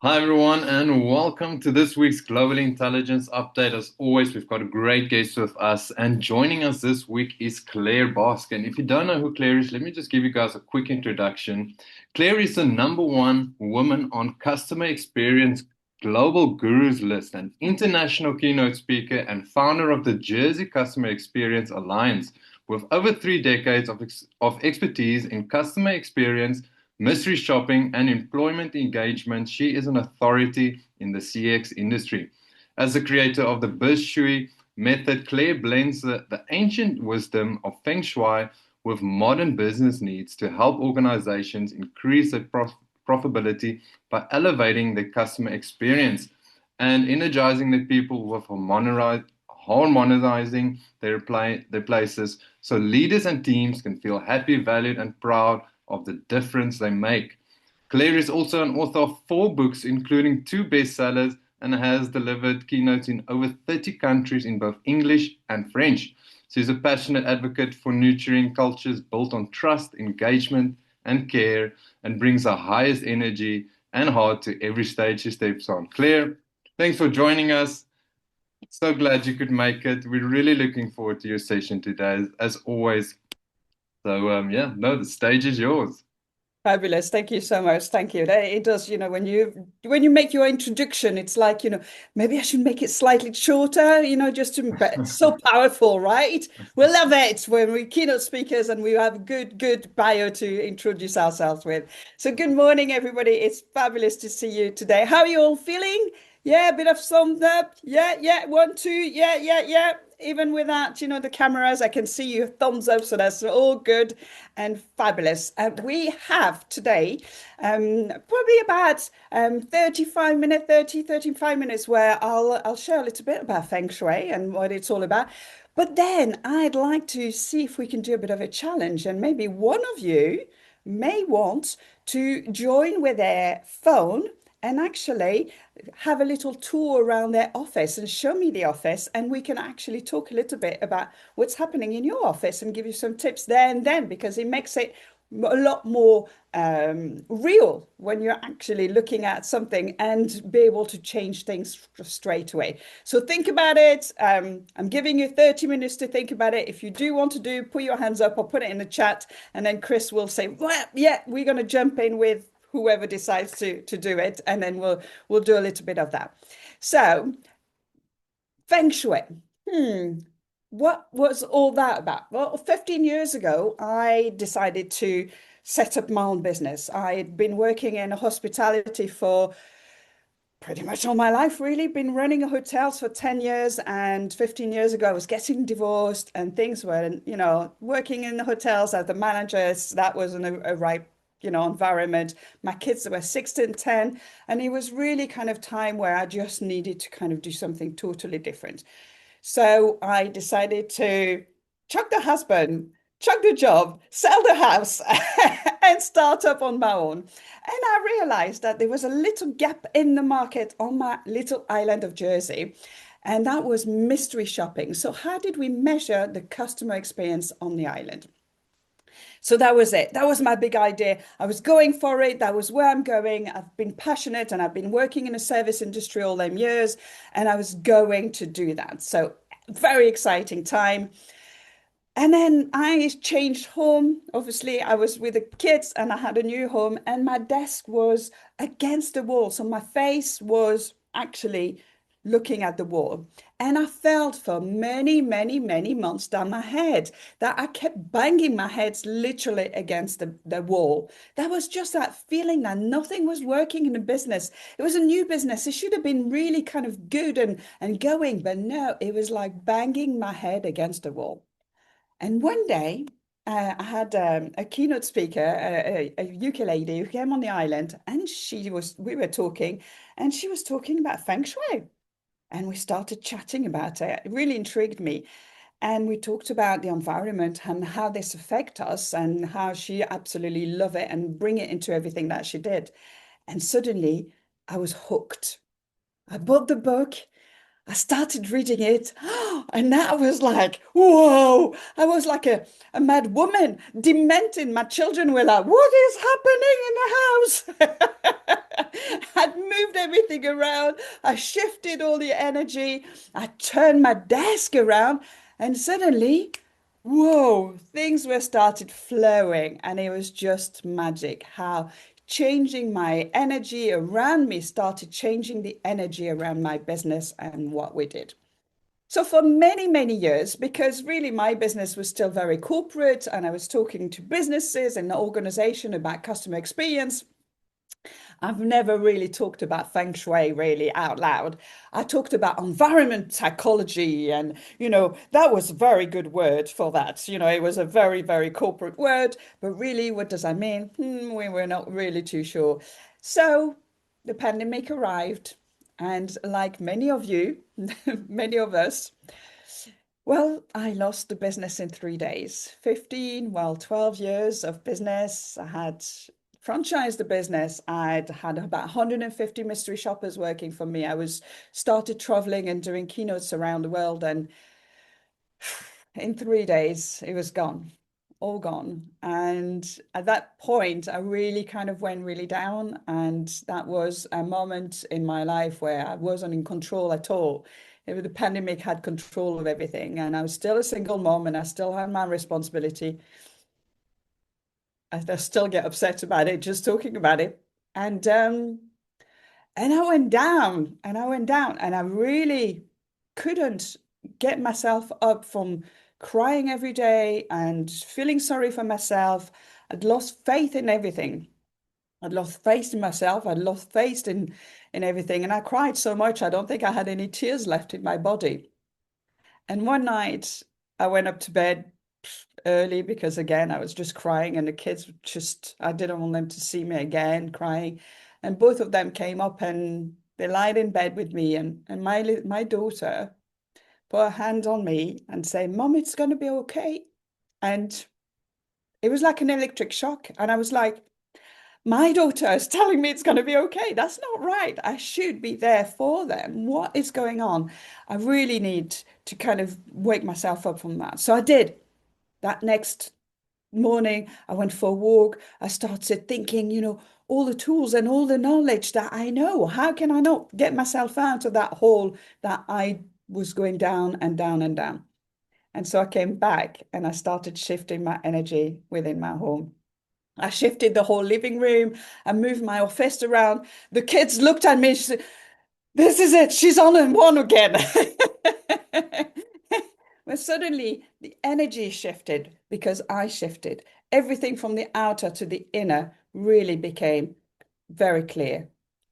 Hi, everyone, and welcome to this week's Global Intelligence Update. As always, we've got a great guest with us, and joining us this week is Claire Boscq. And if you don't know who Claire is, let me just give you guys a quick introduction. Claire is the #1 woman on customer experience global gurus list, an international keynote speaker, and founder of the Jersey Customer Experience Alliance, with over 3 decades of expertise in customer experience, mystery shopping, and employment engagement. She is an authority in the CX industry. As the creator of the BizShui Method, Claire blends the ancient wisdom of Feng Shui with modern business needs to help organizations increase their profitability by elevating their customer experience and energizing the people with harmonizing their places so leaders and teams can feel happy, valued, and proud of the difference they make. Claire is also an author of 4 books, including 2 bestsellers, and has delivered keynotes in over 30 countries in both English and French. She's a passionate advocate for nurturing cultures built on trust, engagement, and care, and brings the highest energy and heart to every stage she steps on. Claire, thanks for joining us. So glad you could make it. We're really looking forward to your session today, as always. So, yeah, no, the stage is yours. Fabulous. Thank you so much. Thank you. It does, when you make your introduction, it's like, maybe I should make it slightly shorter, just to, but it's so powerful, right? We love it when we keynote speakers and we have good bio to introduce ourselves with. So good morning, everybody. It's fabulous to see you today. How are you all feeling? Yeah, a bit of thumbs up. Yeah, yeah. 1, 2. Yeah, yeah, yeah. Even without, the cameras, I can see you thumbs up. So that's all good and fabulous. We have today probably about 35 minutes where I'll share a little bit about Feng Shui and what it's all about. But then I'd like to see if we can do a bit of a challenge, and maybe one of you may want to join with their phone and actually have a little tour around their office and show me the office, and we can actually talk a little bit about what's happening in your office and give you some tips there and then, because it makes it a lot more real when you're actually looking at something and be able to change things straight away. So think about it. I'm giving you 30 minutes to think about it. If you do want to put your hands up or put it in the chat, and then Chris will say, well, yeah, we're going to jump in with whoever decides to do it, and then we'll do a little bit of that. So Feng Shui. What was all that about? Well, 15 years ago, I decided to set up my own business. I had been working in hospitality for pretty much all my life, really. Been running hotels for 10 years, and 15 years ago, I was getting divorced, and things were, working in the hotels as the managers. That wasn't a right, environment. My kids were 6 and 10, and it was really kind of time where I just needed to kind of do something totally different. So I decided to chuck the husband, chuck the job, sell the house, and start up on my own. And I realized that there was a little gap in the market on my little island of Jersey, and that was mystery shopping. So, how did we measure the customer experience on the island? So that was it. That was my big idea. I was going for it. That was where I'm going. I've been passionate and I've been working in the service industry all them years, and I was going to do that. So very exciting time. And then I changed home. Obviously, I was with the kids and I had a new home, and my desk was against the wall. So my face was actually looking at the wall. And I felt for many months down my head that I kept banging my head literally against the wall. That was just that feeling that nothing was working in the business. It was a new business. It should have been really kind of good and going, but no, it was like banging my head against the wall. And one day, I had a keynote speaker, a UK lady who came on the island, and we were talking, and she was talking about Feng Shui. And we started chatting about it. It really intrigued me. And we talked about the environment and how this affects us, and how she absolutely love it and bring it into everything that she did. And suddenly I was hooked. I bought the book. I started reading it, and I was like, whoa, I was like a mad woman, demented. My children were like, what is happening in the house? I'd moved everything around. I shifted all the energy. I turned my desk around, and suddenly, whoa, things were started flowing, and it was just magic how changing my energy around me started changing the energy around my business and what we did. So for many, many years, because really my business was still very corporate and I was talking to businesses and the organization about customer experience, I've never really talked about Feng Shui really out loud. I talked about environment psychology, and that was a very good word for that. It was a very, very corporate word, but really, what does that mean? We were not really too sure. So the pandemic arrived, and like many of you, many of us, well, I lost the business in 3 days. 15, well, 12 years of business. I had franchised the business. I'd had about 150 mystery shoppers working for me. I was started traveling and doing keynotes around the world. And in 3 days, it was gone, all gone. And at that point, I really kind of went really down. And that was a moment in my life where I wasn't in control at all. The pandemic had control of everything, and I was still a single mom, and I still had my responsibility. I still get upset about it, just talking about it. And I went down, and I went down, and I really couldn't get myself up from crying every day and feeling sorry for myself. I'd lost faith in everything. I'd lost faith in myself. I'd lost faith in everything. And I cried so much, I don't think I had any tears left in my body. And one night I went up to bed early because, again, I was just crying, and the kids just, I didn't want them to see me again crying. And both of them came up and they lied in bed with me. And my daughter put her hand on me and say, "Mom, it's going to be okay." And it was like an electric shock. And I was like, my daughter is telling me it's going to be okay. That's not right. I should be there for them. What is going on? I really need to kind of wake myself up from that. So I did. That next morning, I went for a walk. I started thinking, all the tools and all the knowledge that I know. How can I not get myself out of that hole that I was going down and down and down? And so I came back and I started shifting my energy within my home. I shifted the whole living room. I moved my office around. The kids looked at me and said, "This is it. She's on and one again." But suddenly the energy shifted because I shifted. Everything from the outer to the inner really became very clear.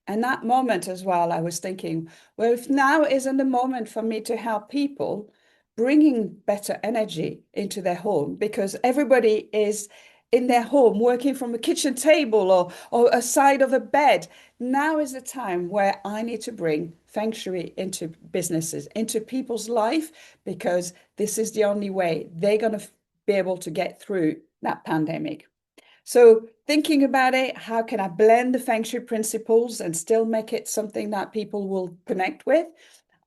And that moment as well, I was thinking, well, if now isn't the moment for me to help people bringing better energy into their home, because everybody is in their home working from a kitchen table or a side of a bed. Now is the time where I need to bring Feng Shui into businesses, into people's life, because this is the only way they're going to be able to get through that pandemic. So thinking about it, how can I blend the Feng Shui principles and still make it something that people will connect with?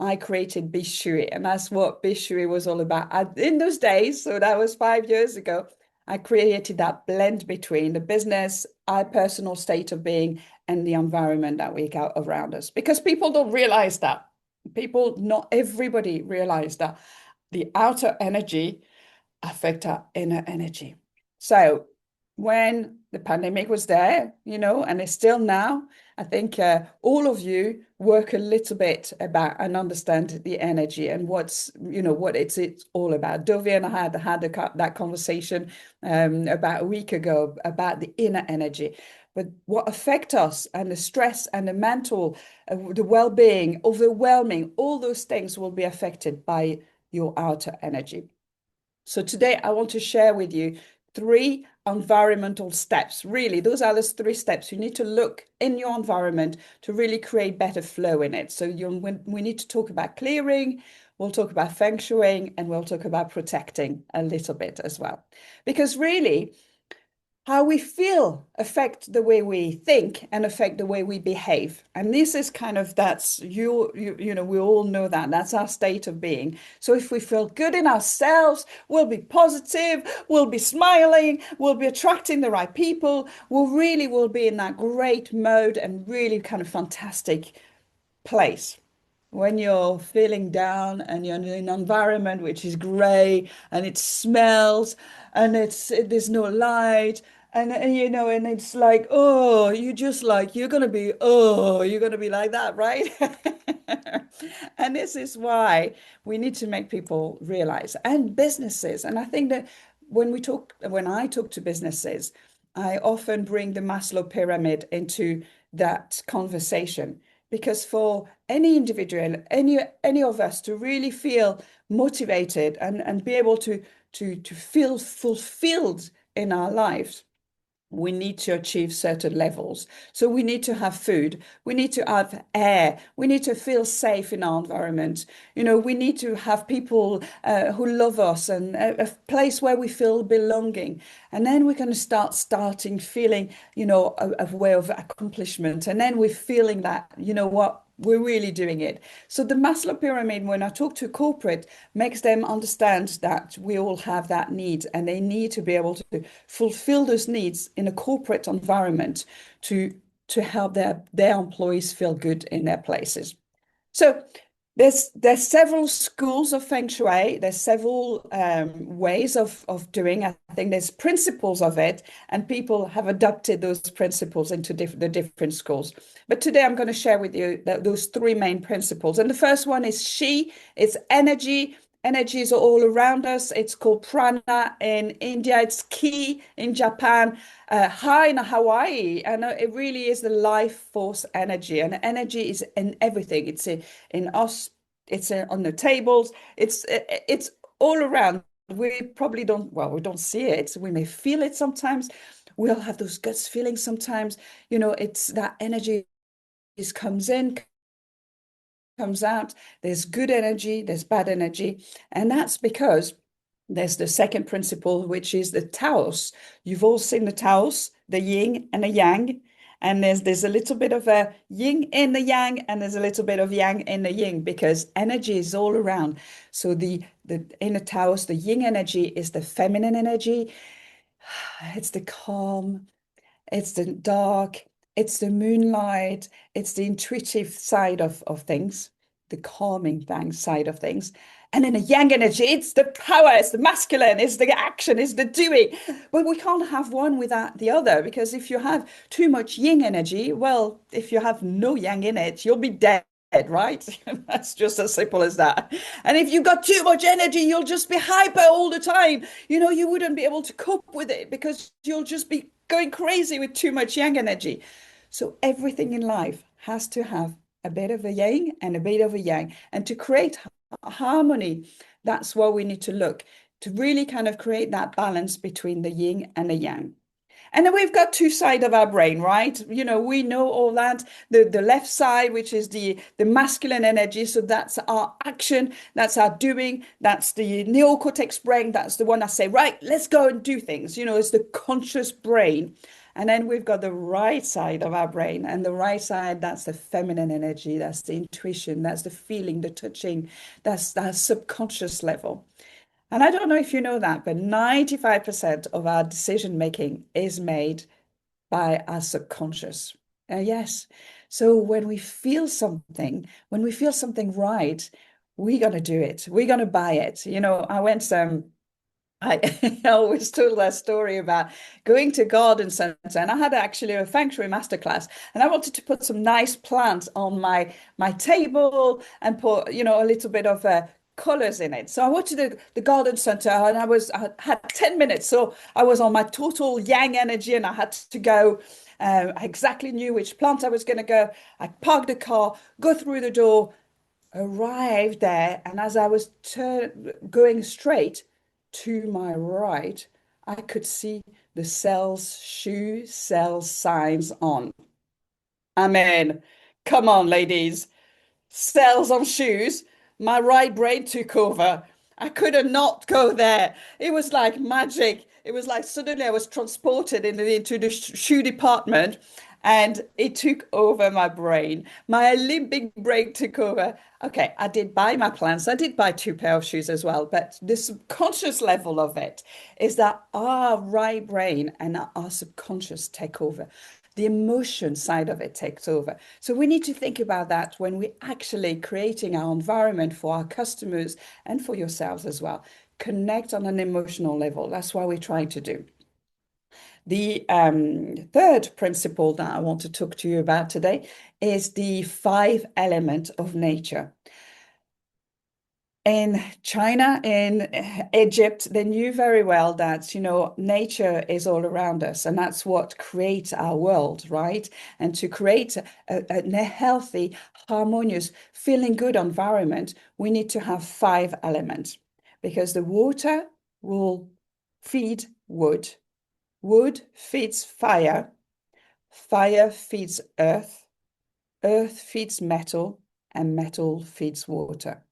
I created BizShui, and that's what BizShui was all about. In those days, so that was 5 years ago, I created that blend between the business, our personal state of being, and the environment that we got around us. Because people don't realize that. Not everybody realize that the outer energy affect our inner energy. So when the pandemic was there, and it's still now, I think all of you work a little bit about and understand the energy and what it's all about. Dovi and I had that conversation about a week ago about the inner energy. But what affect us and the stress and the mental, the well-being, overwhelming, all those things will be affected by your outer energy. So today I want to share with you 3 environmental steps. Really, those are the 3 steps. You need to look in your environment to really create better flow in it. So we need to talk about clearing, we'll talk about feng shuiing, and we'll talk about protecting a little bit as well. Because really, how we feel affect the way we think and affect the way we behave. And this is kind of, that's we all know that that's our state of being. So if we feel good in ourselves, we'll be positive, we'll be smiling, we'll be attracting the right people, we'll be in that great mode and really kind of fantastic place. When you're feeling down and you're in an environment which is grey and it smells and there's no light and and it's like, oh, you're gonna be like that, right? And this is why we need to make people realize, and businesses. And I think that when I talk to businesses, I often bring the Maslow pyramid into that conversation, because for any individual, any of us to really feel motivated and be able to feel fulfilled in our lives, we need to achieve certain levels. So we need to have food, we need to have air, we need to feel safe in our environment. We need to have people who love us, and a place where we feel belonging. And then we're going to starting feeling, a way of accomplishment. And then we're feeling that, what, we're really doing it. So the Maslow pyramid, when I talk to corporate, makes them understand that we all have that need, and they need to be able to fulfill those needs in a corporate environment to help their employees feel good in their places. So there's several schools of Feng Shui. There's several ways of doing. I think there's principles of it, and people have adopted those principles into the different schools. But today I'm going to share with you those three main principles. And the first one is Shi. It's energy. Energy is all around us. It's called prana in India. It's ki in Japan, ha in Hawaii. And it really is the life force energy. And energy is in everything. It's in us. It's on the tables. It's all around. We probably don't, well, we don't see it. We may feel it sometimes. We'll have those guts feelings sometimes. It's that energy comes in, comes out. There's good energy, there's bad energy. And that's because there's the second principle, which is the Taos. You've all seen the Taos, the yin and the yang. And there's a little bit of a yin in the yang, and there's a little bit of yang in the yin, because energy is all around. So the in the Taos, the yin energy is the feminine energy. It's the calm, it's the dark, it's the moonlight, it's the intuitive side of things, the calming side of things. And in the yang energy, it's the power, it's the masculine, it's the action, it's the doing. But we can't have one without the other, because if you have too much yin energy, well, if you have no yang in it, you'll be dead. Right? That's just as simple as that. And if you've got too much energy, you'll just be hyper all the time. You wouldn't be able to cope with it, because you'll just be going crazy with too much yang energy. So everything in life has to have a bit of a yin and a bit of a yang. And to create harmony, that's where we need to look, to really kind of create that balance between the yin and the yang. And then we've got two sides of our brain, right? We know all that. The left side, which is the masculine energy. So that's our action, that's our doing, that's the neocortex brain. That's the one I say, right, let's go and do things. It's the conscious brain. And then we've got the right side of our brain. And the right side, that's the feminine energy, that's the intuition, that's the feeling, the touching, that's that subconscious level. And I don't know if you know that, but 95% of our decision making is made by our subconscious. Yes. So when we feel something right, we're going to do it. We're going to buy it. I went I I always told that story about going to garden center, and I had actually a Feng Shui masterclass, and I wanted to put some nice plants on my table and put, a little bit of colors in it. So I went to the garden center, and I had 10 minutes. So I was on my total yang energy, and I had to go. I exactly knew which plant I was going to go. I parked the car, go through the door, arrived there, and as I was going straight to my right, I could see the shoe sales signs on. I mean, come on, ladies. Sales on shoes. My right brain took over. I could not go there. It was like magic. It was like suddenly I was transported into the shoe department, and it took over my brain. My limbic brain took over. Okay, I did buy my plants. I did buy two pair of shoes as well. But the subconscious level of it is that our right brain and our subconscious take over. the emotion side of it takes over. So we need to think about that when we're actually creating our environment for our customers and for yourselves as well. Connect on an emotional level. That's what we're trying to do. The third principle that I want to talk to you about today is the five element of nature. In China, in Egypt, they knew very well that, nature is all around us, and that's what creates our world, right? And to create a healthy, harmonious, feeling good environment, we need to have five elements because the water will feed wood, wood feeds fire, fire feeds earth, earth feeds metal, and metal feeds water.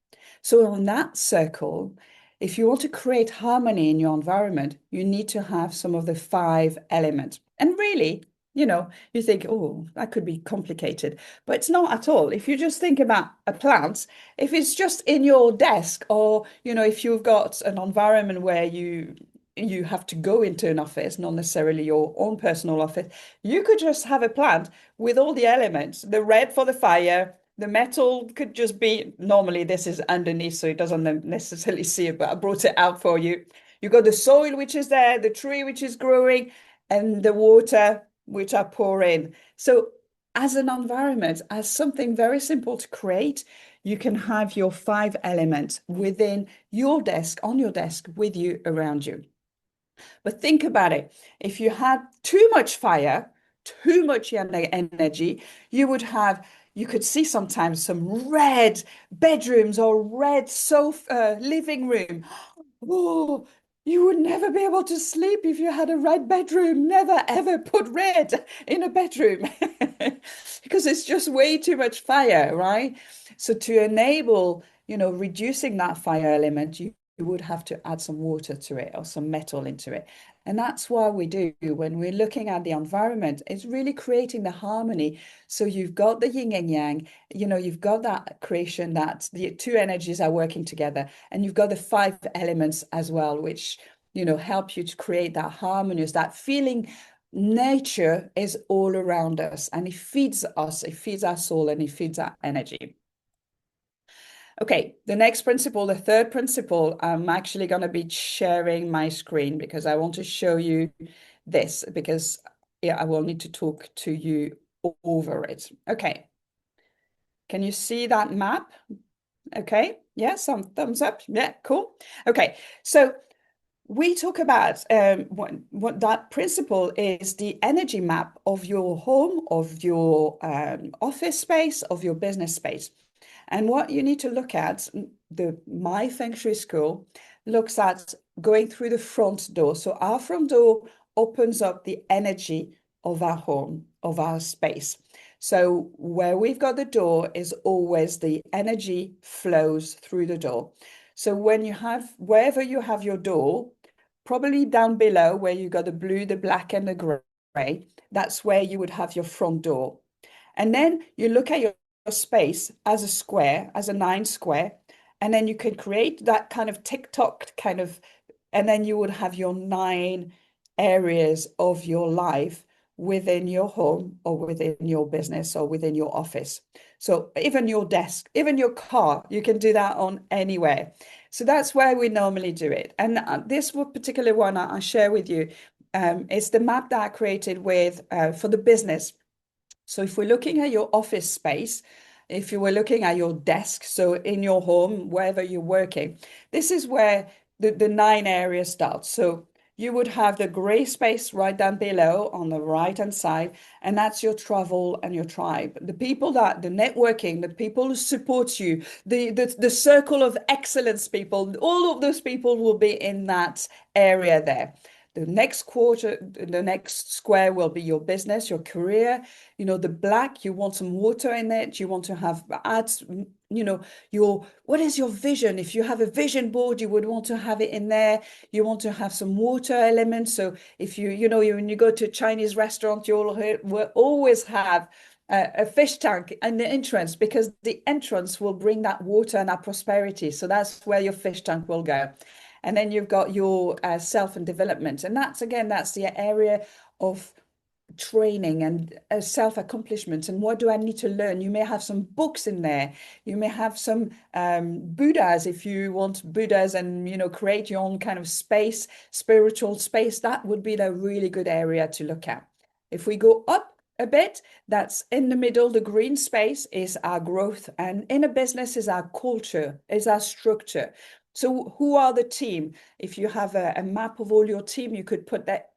So on that circle, if you want to create harmony in your environment, you need to have some of the five elements. And really, you think, oh, that could be complicated, but it's not at all. If you just think about a plant, if it's just in your desk, or, if you've got an environment where you have to go into an office, not necessarily your own personal office, you could just have a plant with all the elements, the red for the fire, the metal could just be, normally this is underneath, so it doesn't necessarily see it, but I brought it out for you. You got the soil, which is there, the tree, which is growing, and the water, which I pour in. So as an environment, as something very simple to create, you can have your five elements within your desk, on your desk, with you, around you. But think about it. If you had too much fire, too much energy, you could see sometimes some red bedrooms or red sofa, living room. Oh, you would never be able to sleep if you had a red bedroom. Never ever put red in a bedroom because it's just way too much fire, right? So to enable, reducing that fire element, you would have to add some water to it or some metal into it. And that's what we do when we're looking at the environment. It's really creating the harmony. So you've got the yin and yang, you've got that creation that the two energies are working together. And you've got the five elements as well, which, help you to create that harmonious, that feeling. Nature is all around us and it feeds us, it feeds our soul and it feeds our energy. Okay, the next principle, the third principle, I'm actually going to be sharing my screen because I want to show you this because yeah, I will need to talk to you over it. Okay, can you see that map? Okay, yeah, some thumbs up. Yeah, cool. Okay, so we talk about what that principle is the energy map of your home, of your office space, of your business space. And what you need to look at, the My Feng Shui school looks at going through the front door. So our front door opens up the energy of our home, of our space. So where we've got the door is always the energy flows through the door. So wherever you have your door, probably down below where you got the blue, the black, and the gray, that's where you would have your front door. And then you look at your space as a square, as a 9 square, and then you can create that kind of TikTok kind of, and then you would have your 9 areas of your life within your home or within your business or within your office. So even your desk, even your car, you can do that on anywhere. So that's where we normally do it. And this particular one I share with you, it's the map that I created with for the business. So if we're looking at your office space, if you were looking at your desk, so in your home, wherever you're working, this is where the 9 areas start. So you would have the gray space right down below on the right hand side, and that's your travel and your tribe. The networking, the people who support you, the circle of excellence people, all of those people will be in that area there. The next square will be your business, your career. The black, you want some water in it. You want to add, what is your vision? If you have a vision board, you would want to have it in there. You want to have some water elements. So if when you go to a Chinese restaurant, will always have a fish tank in the entrance because the entrance will bring that water and that prosperity. So that's where your fish tank will go. And then you've got your self and development. And that's the area of training and self-accomplishment and what do I need to learn. You may have some books in there. You may have some Buddhas if you want Buddhas and create your own kind of space, spiritual space. That would be the really good area to look at. If we go up a bit, that's in the middle. The green space is our growth, and in a business is our culture, is our structure. So who are the team? If you have a map of all your team, you could put that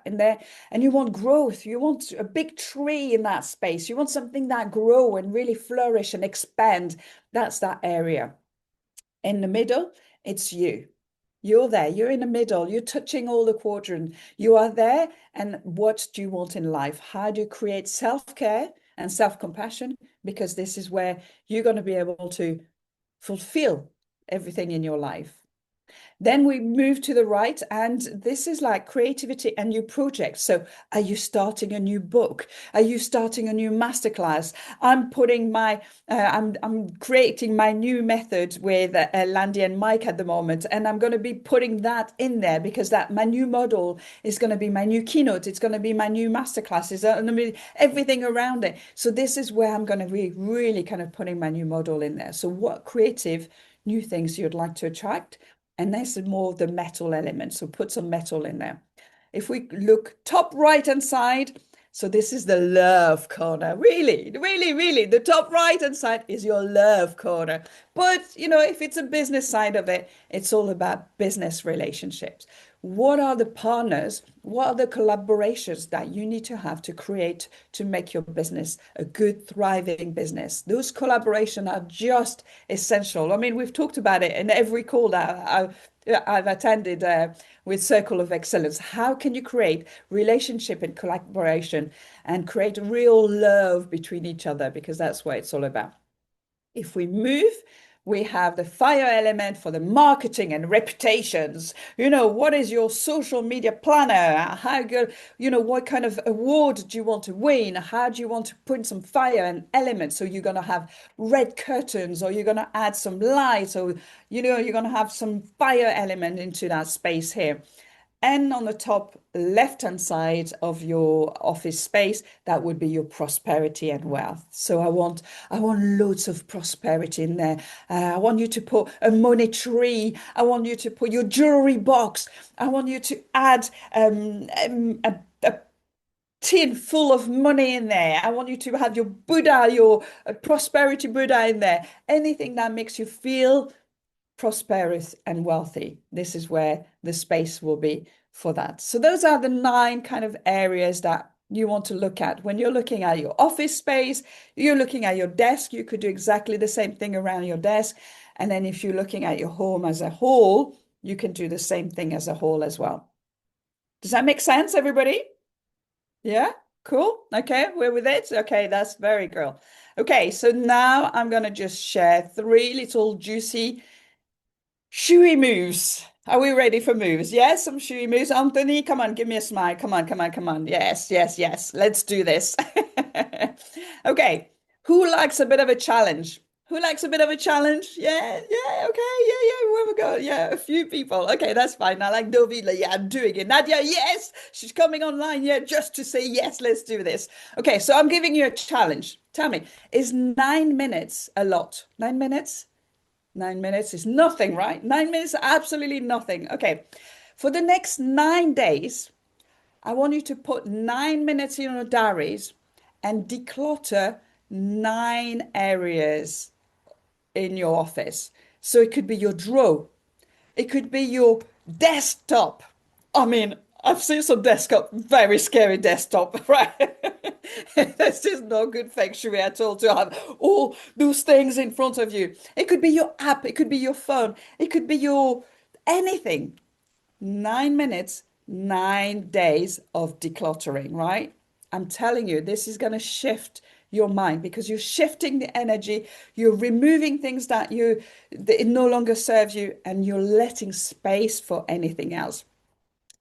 in there. And you want growth. You want a big tree in that space. You want something that grow and really flourish and expand. That's that area. In the middle, it's you. You're there. You're in the middle. You're touching all the quadrant. You are there. And what do you want in life? How do you create self-care and self-compassion? Because this is where you're going to be able to fulfill everything in your life. Then we move to the right, and this is like creativity and new projects. So, are you starting a new book? Are you starting a new masterclass? I'm putting I'm creating my new method with Landy and Mike at the moment, and I'm going to be putting that in there because that my new model is going to be my new keynote. It's going to be my new masterclass. It's going to be everything around it. So this is where I'm going to be really kind of putting my new model in there. So, what creative new things you'd like to attract? And this is more of the metal element. So put some metal in there. If we look top right hand side, so this is the love corner. Really, really, really, the top right hand side is your love corner. But, if it's a business side of it, it's all about business relationships. What are the partners? What are the collaborations that you need to have to make your business a good, thriving business? Those collaborations are just essential. I mean, we've talked about it in every call that I've attended with Circle of Excellence. How can you create relationship and collaboration and create real love between each other? Because that's what it's all about. If we move, we have the fire element for the marketing and reputations. What is your social media planner? How good, what kind of award do you want to win? How do you want to put some fire and element? So you're going to have red curtains, or you're going to add some lights, or, you're going to have some fire element into that space here. And on the top left-hand side of your office space, that would be your prosperity and wealth. So I want loads of prosperity in there. I want you to put a money tree. I want you to put your jewelry box. I want you to add a tin full of money in there. I want you to have your Buddha, your prosperity Buddha in there. Anything that makes you feel prosperous and wealthy. This is where the space will be for that. So those are the 9 kind of areas that you want to look at. When you're looking at your office space, you're looking at your desk, you could do exactly the same thing around your desk. And then if you're looking at your home as a whole, you can do the same thing as a whole as well. Does that make sense, everybody? Yeah, cool. Okay, we're with it. Okay, that's very cool. Okay, so now I'm going to just share 3 little juicy Shui moves. Are we ready for moves? Yes, some Shui moves. Anthony, come on, give me a smile. Come on, come on, come on. Yes, yes, yes. Let's do this. Okay. Who likes a bit of a challenge? Who likes a bit of a challenge? Yeah, yeah, okay, yeah, yeah. Where we go? Yeah, a few people. Okay, that's fine. I like Dovila. Yeah, I'm doing it. Nadia, yes, she's coming online. Yeah, just to say yes, let's do this. Okay, so I'm giving you a challenge. Tell me, is 9 minutes a lot? 9 minutes? 9 minutes is nothing, right? 9 minutes, absolutely nothing. Okay. For the next 9 days, I want you to put 9 minutes in your diaries and declutter 9 areas in your office. So it could be your drawer, it could be your desktop. I mean, I've seen some desktop, very scary desktop, right? That's just not good feng shui at all to have all those things in front of you. It could be your app, it could be your phone, it could be your anything. 9 minutes, 9 days of decluttering, right? I'm telling you, this is going to shift your mind because you're shifting the energy, you're removing things that it no longer serves you, and you're letting space for anything else.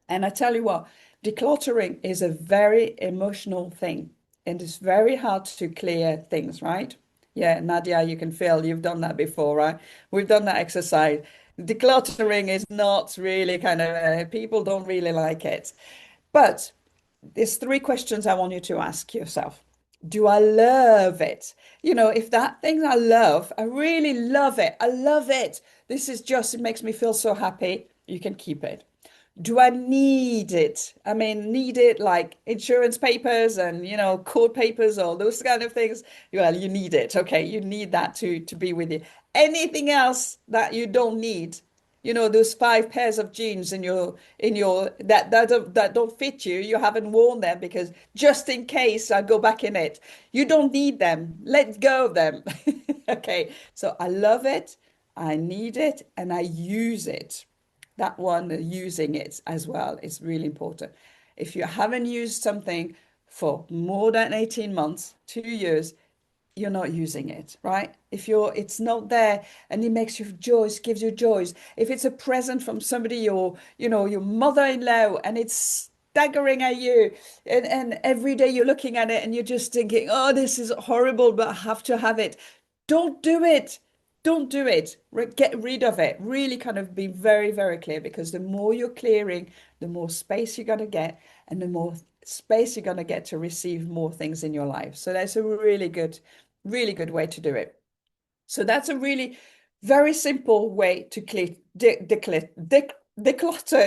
And I tell you what, decluttering is a very emotional thing, and it's very hard to clear things, right? Yeah, Nadia, you can feel you've done that before, right? We've done that exercise. Decluttering is not really kind of, people don't really like it. But there's three questions I want you to ask yourself. Do I love it? If that thing I love, I really love it. I love it. This is just, it makes me feel so happy. You can keep it. Do I need it? I mean, need it like insurance papers and, court papers, or those kind of things. Well, you need it. Okay. You need that to be with you. Anything else that you don't need, those five pairs of jeans in your that don't fit you, you haven't worn them because just in case I go back in it, you don't need them. Let go of them. Okay, so I love it, I need it, and I use it. That one, using it as well, is really important. If you haven't used something for more than 18 months, 2 years, you're not using it, right? If it's not there and it makes you joys, gives you joys. If it's a present from somebody, your mother-in-law, and it's staggering at you, and every day you're looking at it and you're just thinking, oh, this is horrible, but I have to have it. Don't do it. Don't do it. Get rid of it. Really kind of be very, very clear, because the more you're clearing, the more space you're going to get, and the more space you're going to get to receive more things in your life. So that's a really good way to do it. So that's a really very simple way to declutter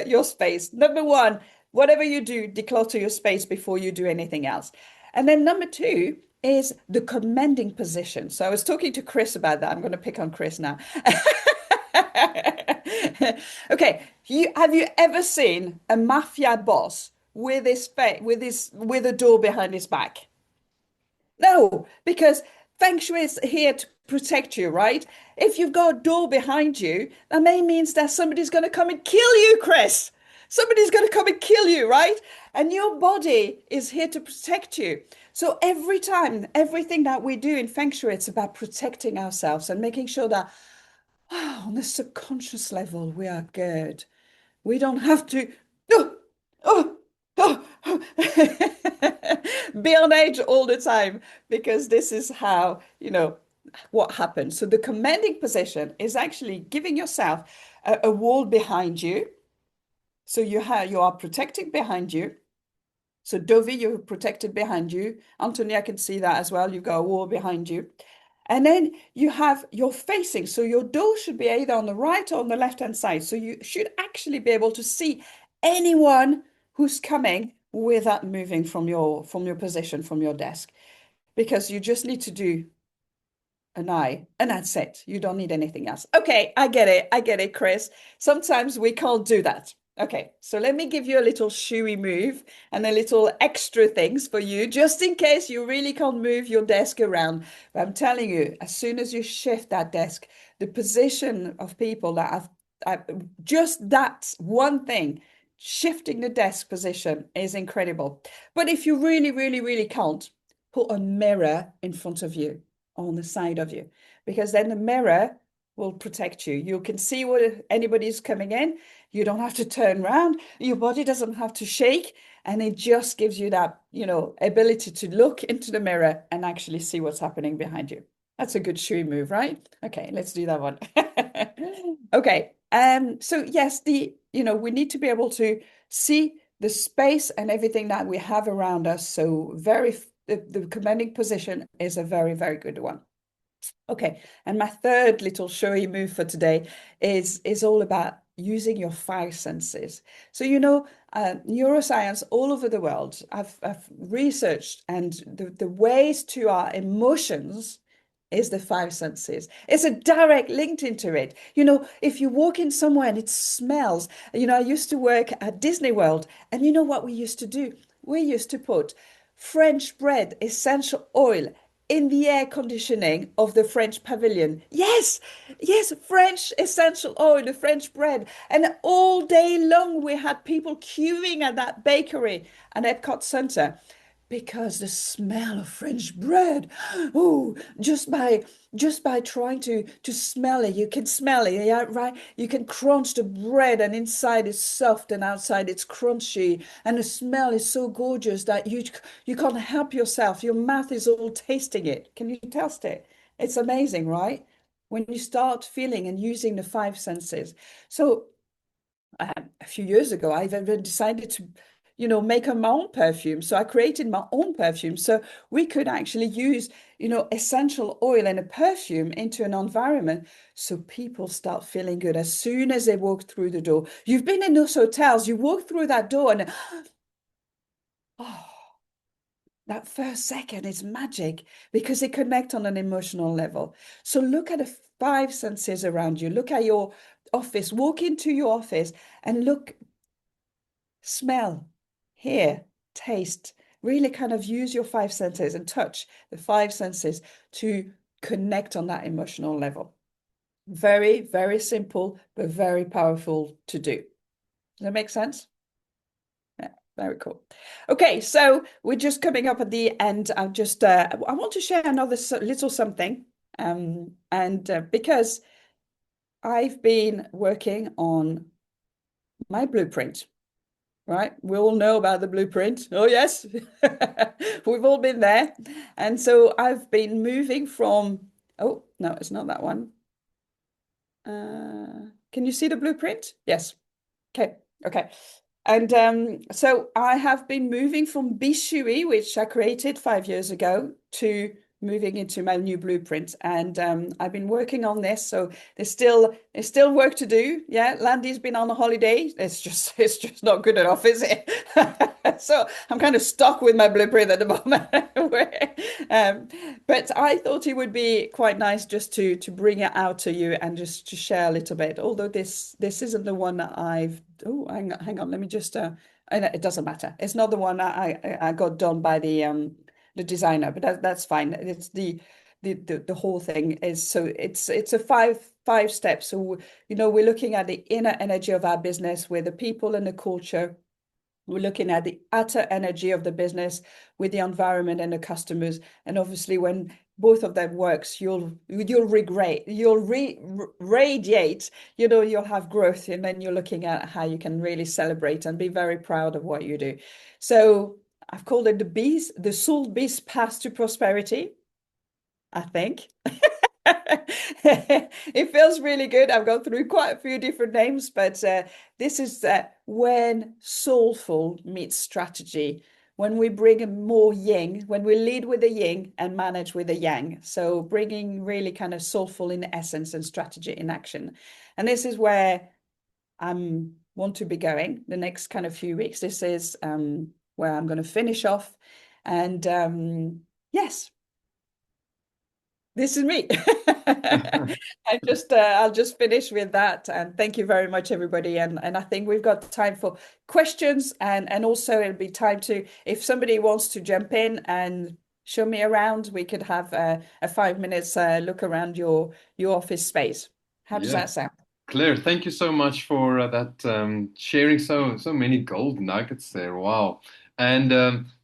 your space. Number one, whatever you do, declutter your space before you do anything else. And then number two is the commanding position. So I was talking to Chris about that. I'm going to pick on Chris now. Okay, have you ever seen a mafia boss with with a door behind his back? No, because Feng Shui is here to protect you, right? If you've got a door behind you, that may means that somebody's going to come and kill you, Chris. Somebody's going to come and kill you, right? And your body is here to protect you. So every time, everything that we do in Feng Shui, it's about protecting ourselves and making sure that on the subconscious level, we are good. We don't have to oh, oh, oh, be on edge all the time, because this is how, what happens. So the commanding position is actually giving yourself a wall behind you. So you are protecting behind you. So Dovi, you're protected behind you. Anthony, I can see that as well. You've got a wall behind you. And then you have your facing. So your door should be either on the right or on the left-hand side. So you should actually be able to see anyone who's coming without moving from your position, from your desk. Because you just need to do an eye, and that's it. You don't need anything else. Okay, I get it. I get it, Chris. Sometimes we can't do that. Okay, so let me give you a little shui move and a little extra things for you, just in case you really can't move your desk around. But I'm telling you, as soon as you shift that desk, the position of people that just that one thing, shifting the desk position is incredible. But if you really, really, really can't, put a mirror in front of you, on the side of you, because then the mirror will protect you. You can see what anybody's coming in. You don't have to turn around. Your body doesn't have to shake. And it just gives you that, ability to look into the mirror and actually see what's happening behind you. That's a good shui move, right? Okay, let's do that one. Okay. So yes, we need to be able to see the space and everything that we have around us. So the commanding position is a very, very good one. Okay, and my third little showy move for today is all about using your five senses. So neuroscience all over the world. I've researched, and the ways to our emotions is the five senses. It's a direct link into it. If you walk in somewhere and it smells, I used to work at Disney World, and you know what we used to do? We used to put French bread essential oil in the air conditioning of the French pavilion. Yes, yes, French essential oil, the French bread. And all day long, we had people queuing at that bakery and Epcot Center, because the smell of French bread, oh, just by trying to smell it, you can smell it, yeah, right? You can crunch the bread, and inside it's soft and outside it's crunchy, and the smell is so gorgeous that you can't help yourself. Your mouth is all tasting it. Can you taste it? It's amazing, right? When you start feeling and using the five senses. So a few years ago, I even decided to make my own perfume. So I created my own perfume. So we could actually use, essential oil and a perfume into an environment so people start feeling good as soon as they walk through the door. You've been in those hotels, you walk through that door and oh, that first second is magic because they connect on an emotional level. So look at the five senses around you. Look at your office, walk into your office and look, smell, hear, taste. Really kind of use your five senses and touch the five senses to connect on that emotional level. Very, very simple, but very powerful to do. Does that make sense? Yeah, very cool. Okay, so we're just coming up at the end. I want to share another little something. And because I've been working on my blueprint, right? We all know about the blueprint. Oh, yes, we've all been there. And so I've been moving from, oh, no, it's not that one. Can you see the blueprint? Yes. Okay. Okay. And so I have been moving from BizShui, which I created 5 years ago, to moving into my new blueprint. And I've been working on this. So there's still work to do. Yeah, Landy's been on a holiday. It's just not good enough, is it? So I'm kind of stuck with my blueprint at the moment. um, but I thought it would be quite nice just to bring it out to you and just to share a little bit. Although this isn't the one that I've. Oh, hang on. Let me just. It doesn't matter. It's not the one I got done by the designer, but that's fine. It's the whole thing is so it's a five steps. So we're looking at the inner energy of our business with the people and the culture. We're looking at the outer energy of the business with the environment and the customers. And obviously, when both of them works, you'll radiate, you'll have growth, and then you're looking at how you can really celebrate and be very proud of what you do. So I've called it the Soul Beast Path to Prosperity, I think. It feels really good. I've gone through quite a few different names, but this is when soulful meets strategy, when we bring more yin, when we lead with the yin and manage with the yang. So bringing really kind of soulful in essence and strategy in action. And this is where I want to be going the next kind of few weeks. This is where I'm going to finish off. And yes, this is me. I'll just finish with that. And thank you very much, everybody. And I think we've got time for questions and also it'll be time to, if somebody wants to jump in and show me around, we could have a 5 minutes look around your office space. How does Yeah. that sound? Claire, thank you so much for that sharing so many gold nuggets there. Wow. And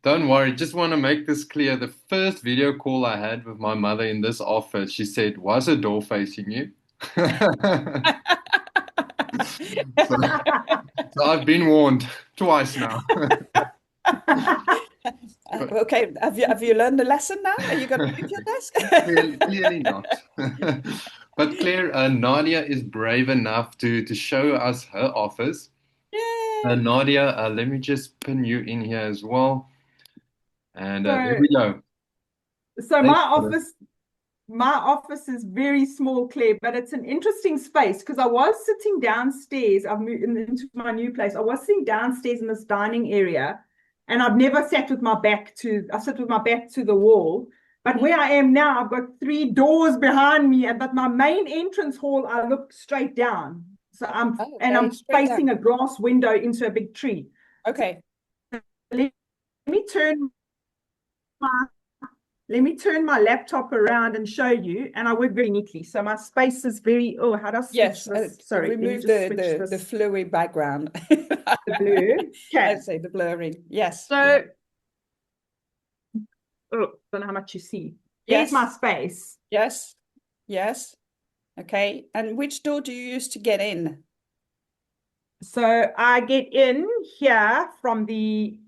don't worry, just want to make this clear. The first video call I had with my mother in this office, she said, "Was a door facing you?" So, so I've been warned twice now. But Okay, have you learned the lesson now? Are you going to move your desk? clearly not. But Claire, Nadia is brave enough to show us her office. Yay! Nadia, let me just pin you in here as well. And there So, we go. so Thanks for this. my office is very small, Claire, but it's an interesting space because I was sitting downstairs. I've moved into my new place. I was sitting downstairs in this dining area, and I've never sat with my back to. I sit with my back to the wall. But where I am now, I've got three doors behind me, but my main entrance hall, I look straight down. So Oh, and okay, I'm straight facing down. a glass window into a big tree. Okay. Let me turn my Let me turn my laptop around and show you, and I work very neatly. So my space is very, oh, how do I switch Yes, this? Sorry, let me remove just the switch the this, fluid background. the blue. Okay. Let's say the blurring. Yes. Yeah. So, oh, don't know how much you see. There's my Yes. space. Yes. Yes. Okay. And which door do you use to get in? So I get in here from the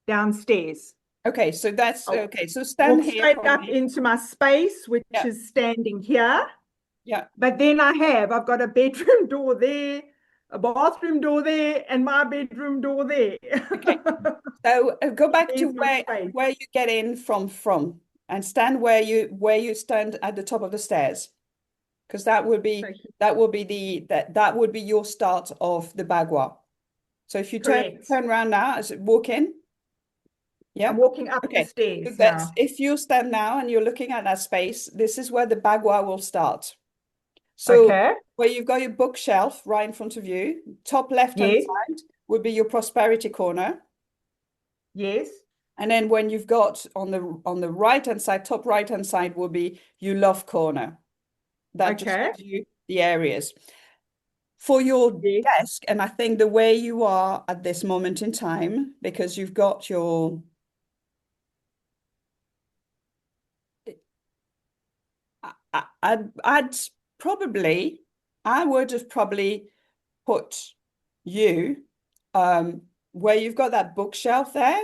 downstairs. Okay, so that's I'll okay. So stand walk here straight for up me. into my space, which Yeah. is standing here. Yeah. But then I've got a bedroom door there, a bathroom door there and my bedroom door there. Okay. So go back to There's my space. where you get in from, and stand where you stand at the top of the stairs, because that would be your start of the bagua. So if you turn Correct. around now, as walk in. Yeah. I'm walking up the Okay. So stairs that's now. if you stand now and you're looking at that space, this is where the bagua will start. So Okay. where you've got your bookshelf right in front of you, top left-hand Yes. side would be your prosperity corner. Yes. And then when you've got on the right-hand side, top right-hand side will be your love corner. That just Okay. gives you the areas. For your Yes. desk, and I think the way you are at this moment in time, because you've got your I'd probably I would have probably put you where you've got that bookshelf there.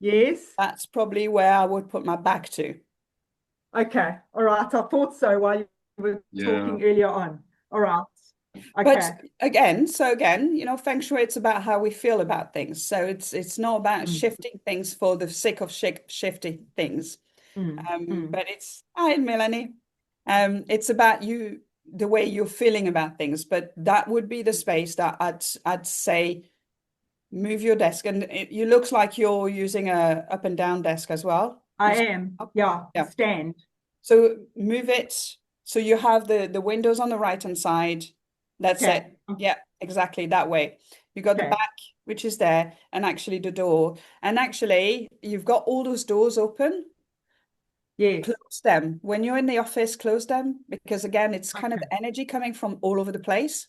Yes. That's probably where I would put my back to. Okay. All right. I thought so while you were talking earlier on. All right. But Okay. again, Feng Shui, it's about how we feel about things. So it's not about shifting things for the sake of shifting things. But hi, Melanie. It's about the way you're feeling about things. But that would be the space that I'd say move your desk. And you looks like you're using a up and down desk as well. I am. Yeah. Yeah. Stand. So move it. So you have the windows on the right hand side. That's it. Yeah, exactly that way. You got the back, which is there, and actually the door. And actually, you've got all those doors open. Yes. Close them. When you're in the office, close them, because again, it's kind of energy coming from all over the place.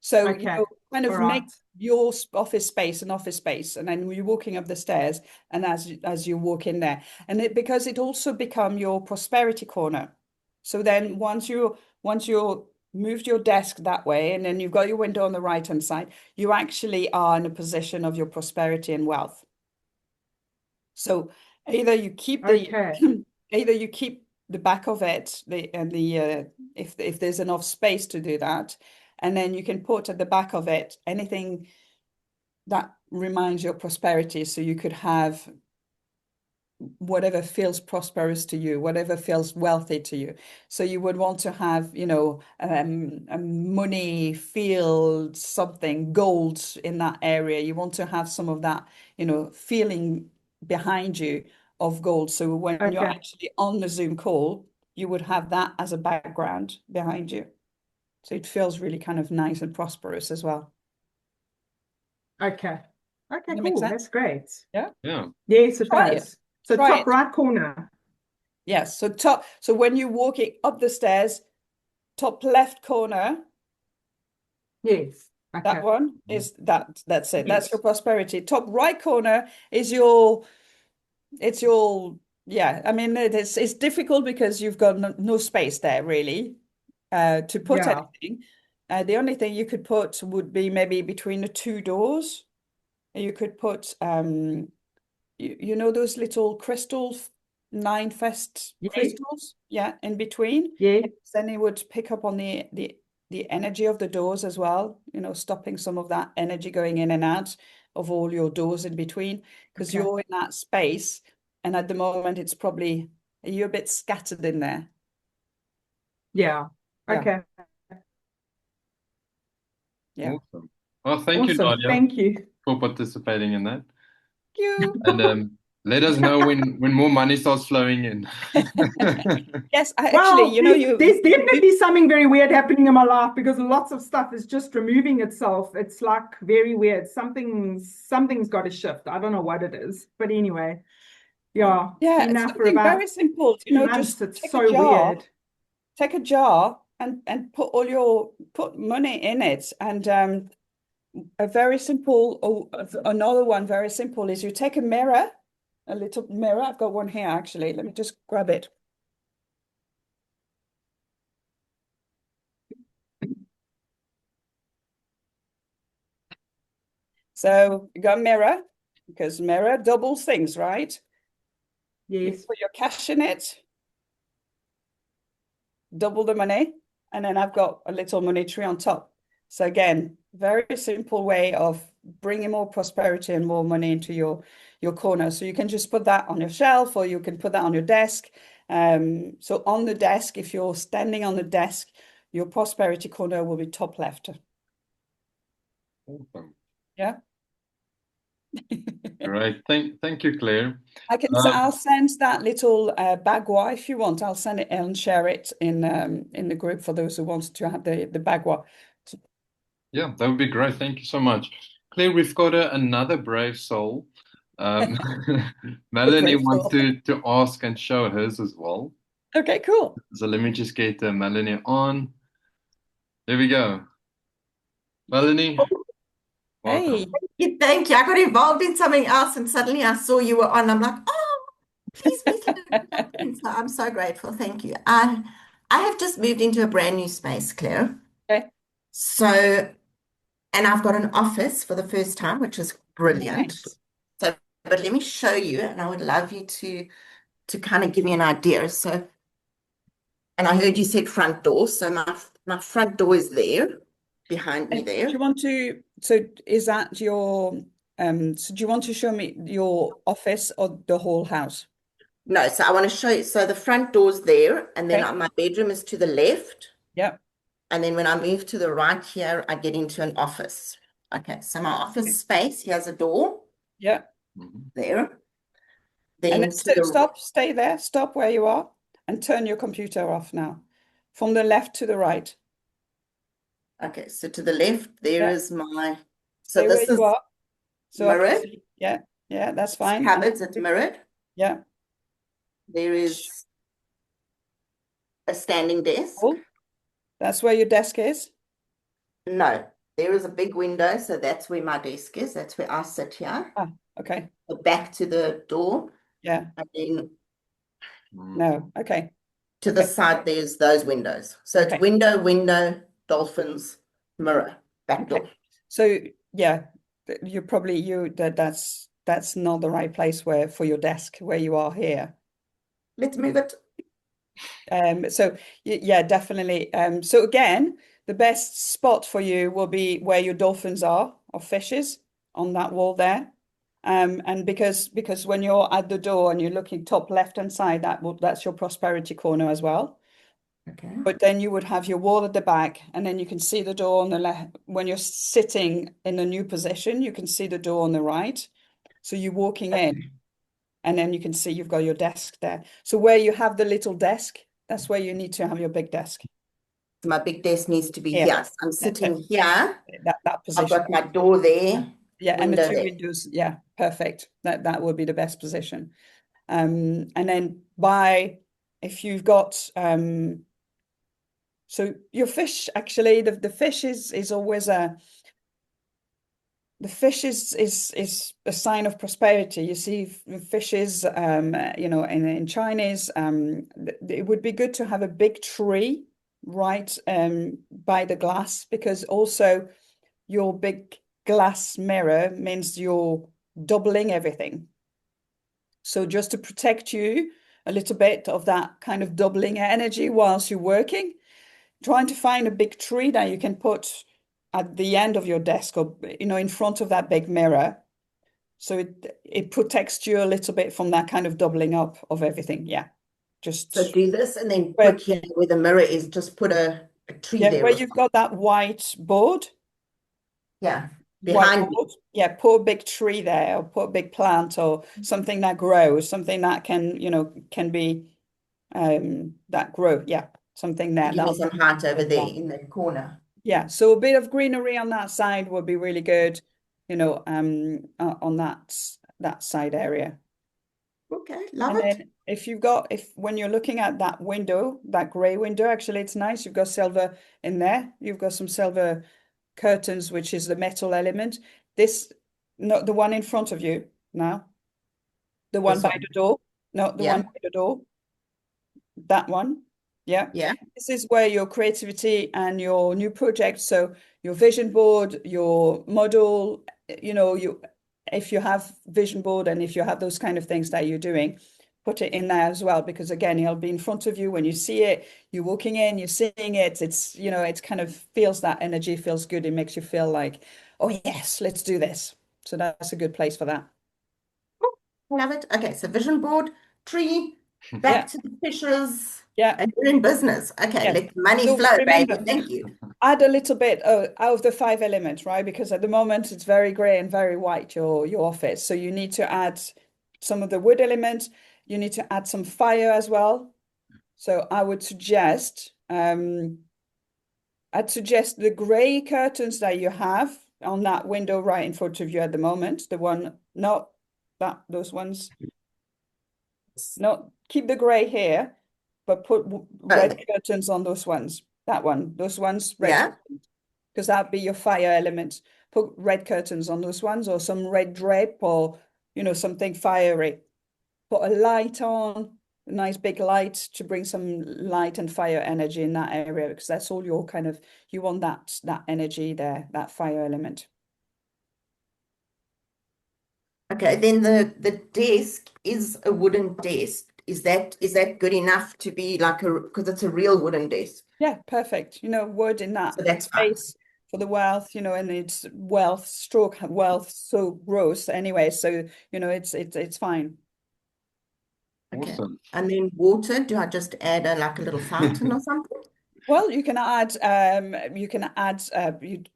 So, kind of make your office space an office space, and then you're walking up the stairs, and as you walk in there, and because it also become your prosperity corner. So then once you moved your desk that way, and then you've got your window on the right hand side, you actually are in a position of your prosperity and wealth. So either you keep the back of it, if there's enough space to do that, and then you can put at the back of it anything that reminds you of prosperity. So you could have whatever feels prosperous to you, whatever feels wealthy to you. So you would want to have, a money, field, something, gold in that area. You want to have some of that, feeling behind you of gold. So when you're actually on the Zoom call, you would have that as a background behind you. So it feels really kind of nice and prosperous as well. Okay. Okay, That cool. That's great. Yeah. Yeah. Yes, it does. So top right corner. Yes. So when you're walking up the stairs, top left corner. Yes. Okay. That one is that's it. Yes. That's your prosperity. Top right corner is your yeah. I mean, it's difficult because you've got no space there really to put anything. The only thing you could put would be maybe between the two doors. You could put those little crystals, 9 fest crystals, in between. Yeah. Then it would pick up on the energy of the doors as well, stopping some of that energy going in and out of all your doors in between, because you're in that space, and at the moment it's probably you're a bit scattered in there. Yeah. Okay. Yeah. Awesome. Well, thank you, Nadia. Thank you for participating in that. Thank you. And let us know when more money starts flowing in. Yes, actually, there's definitely something very weird happening in my life, because lots of stuff is just removing itself. It's like very weird. Something's got to shift. I don't know what it is, but anyway, yeah. Yeah, Enough it's for something about very simple. months. Just It's so weird. Take a jar and put money in it, and a very simple. Another one very simple is you take a mirror, a little mirror. I've got one here actually. Let me just grab it. So you got a mirror, because mirror doubles things, right? Yes. You put your cash in it, double the money, and then I've got a little money tree on top. So again, very simple way of bringing more prosperity and more money into your corner. So you can just put that on your shelf, or you can put that on your desk. So on the desk, if you're standing on the desk, your prosperity corner will be top left. Awesome. Yeah. Great. Thank you, Claire. I'll send that little bagua if you want. I'll send it and share it in the group for those who want to have the bagua. Yeah, that would be great. Thank you so much. Claire, we've got another brave soul. Um, Melanie Brave wants soul. to ask and show hers as well. Okay, cool. So let me just get Melanie on. There we go. Melanie, Hey. welcome. Thank you. I got involved in something else and suddenly I saw you were on. I'm like, oh, please make it happen. So I'm so grateful. Thank you. I have just moved into a brand new space, Claire. Okay. So, and I've got an office for the first time, which is brilliant. Nice. So, but let me show you, and I would love you to kind of give me an idea. So, and I heard you said front door. So my front door is there behind me And do there. you want to, so is that your, so do you want to show me your office or the whole house? No, so I want to show you. So the front door's there, and then Okay. my bedroom is to the left. Yeah. And then when I move to the right here, I get into an office. Okay, so my office space, here's a door Yeah. Mhm. there. And Then then to the, stop, stay there, stop where you are, and turn your computer off now. From the left to the right. okay, so to the left, there Yeah. is my, so Stay where this you is are. So I can mirrored, see. Yeah. Yeah, that's it's fine. cupboards, it's mirrored. Yeah. There is a standing desk. Cool. That's where your desk is. No, there is a big window, so that's where my desk is. That's where I sit here. Ah, okay. So back to the door, Yeah. and then No. Okay. to the Okay. side, there's those windows. So it's Okay. window, window, dolphins, mirror, back Okay. door. So yeah, you're probably that's not the right place where for your desk where you are here. Let's move it. So yeah, definitely. So again, the best spot for you will be where your dolphins are or fishes on that wall there. And because when you're at the door and you're looking top left hand side, that's your prosperity corner as well. Okay. But then you would have your wall at the back, and then you can see the door on the left. When you're sitting in a new position, you can see the door on the right. So you're walking in, and then you can see you've got your desk there. So where you have the little desk, that's where you need to have your big desk. So my big desk needs to be Here. here. So I'm sitting here. That I've position. got my door there, Yeah, and the window two there. windows. Yeah, perfect. That would be the best position. And then if you've got so your fish, actually, the fish is always the fish is a sign of prosperity. You see fishes, in Chinese, it would be good to have a big tree right by the glass, because also your big glass mirror means you're doubling everything. So just to protect you a little bit of that kind of doubling energy whilst you're working, trying to find a big tree that you can put at the end of your desk, or in front of that big mirror, so it protects you a little bit from that kind of doubling up of everything. Yeah, just So do this and then where put here where the mirror is, just put a tree there where or you've something. got that white board. Yeah, behind me. Yeah, put a big tree there, or put a big plant, or something that grows, something that can be that grow. Yeah, something there Give me that some height over there in the corner. yeah, so a bit of greenery on that side would be really good, on that side area. Okay, love And it. then if when you're looking at that window, that gray window, actually it's nice. You've got silver in there. You've got some silver curtains, which is the metal element. This, not the one in front of you now, the one This by one. the door. No, the one Yeah, by the door. That one. Yeah. yeah. This is where your creativity and your new projects, so your vision board, your model, if you have vision board and if you have those kind of things that you're doing, put it in there as well, because again, it'll be in front of you when you see it, you're walking in, you're seeing it, it's, it's kind of feels that energy, feels good. It makes you feel like, oh yes, let's do this. So that's a good place for that. Love it. Okay, so vision board, tree, back Yeah, to the fishes, yeah, and you're in business. Okay, yes. let the money So flow, baby. remember, Thank you. add a little bit out of the five elements, right? Because at the moment it's very gray and very white, your office. So you need to add some of the wood elements. You need to add some fire as well. So I'd suggest the gray curtains that you have on that window right in front of you at the moment. The one, not that, those ones. No, keep the gray here, but put Oh, red curtains on those ones. That one, those ones, red, yeah. because that'd be your fire element. Put red curtains on those ones, or some red drape, or something fiery. Put a light on, a nice big light to bring some light and fire energy in that area, because that's all your kind of, you want that energy there, that fire element. Okay, then the desk is a wooden desk. Is that good enough to be like because it's a real wooden desk? Yeah, perfect. Wood in that So that's fine. space for the wealth, and it's wealth, stroke wealth, so gross anyway. So, it's fine. Okay. Awesome. And then water, do I just add like a little fountain or something? Well, it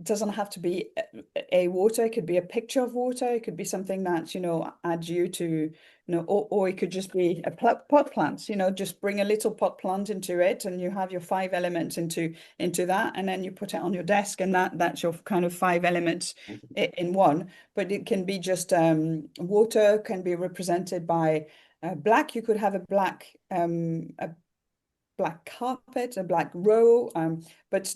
doesn't have to be a water. It could be a picture of water. It could be something that, adds you to, or it could just be a pot plant, just bring a little pot plant into it, and you have your five elements into that, and then you put it on your desk, and that's your kind of five elements in one. But it can be just water can be represented by black. You could have a black carpet, a black row, but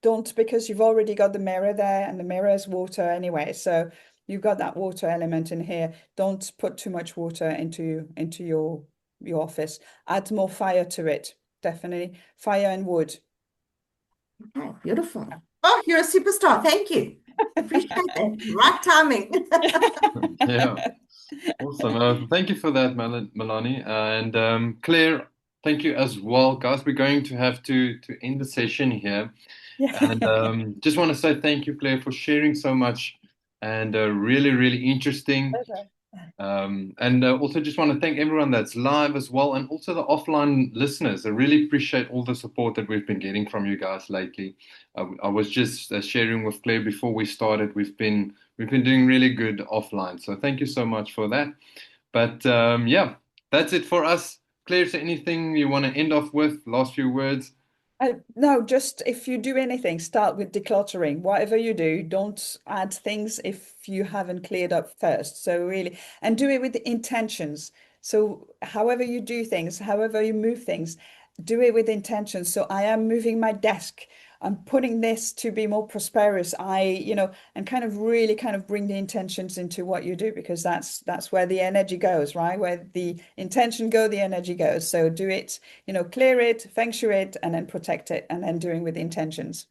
don't, because you've already got the mirror there, and the mirror is water anyway. So you've got that water element in here. Don't put too much water into your office. Add more fire to it, definitely. Fire and wood. Okay, beautiful. Oh, you're a superstar. Thank you. Appreciate that. Right timing. Yeah. Awesome. Thank you for that, Melanie. And Claire, thank you as well, guys. We're going to have to end the session here. And Yeah. just want to say thank you, Claire, for sharing so much and really, really interesting. Okay. And also just want to thank everyone that's live as well, and also the offline listeners. I really appreciate all the support that we've been getting from you guys lately. I was just sharing with Claire before we started. We've been doing really good offline, so thank you so much for that. But yeah, that's it for us. Claire, is there anything you want to end off with? Last few words? No, just if you do anything, start with decluttering. Whatever you do, don't add things if you haven't cleared up first. So really, and do it with intentions. So however you do things, however you move things, do it with intentions. So I am moving my desk. I'm putting this to be more prosperous. And kind of really kind of bring the intentions into what you do, because that's where the energy goes, right? Where the intention go, the energy goes. So do it, clear it, feng shui it, and then protect it, and then doing with intentions.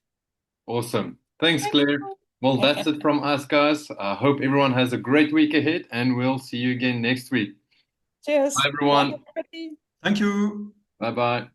Awesome. Thanks, Claire. Well, that's it from us, guys. I hope everyone has a great week ahead, and we'll see you again next week. Bye, Cheers. Bye, everyone. everybody. Thank you. Bye bye.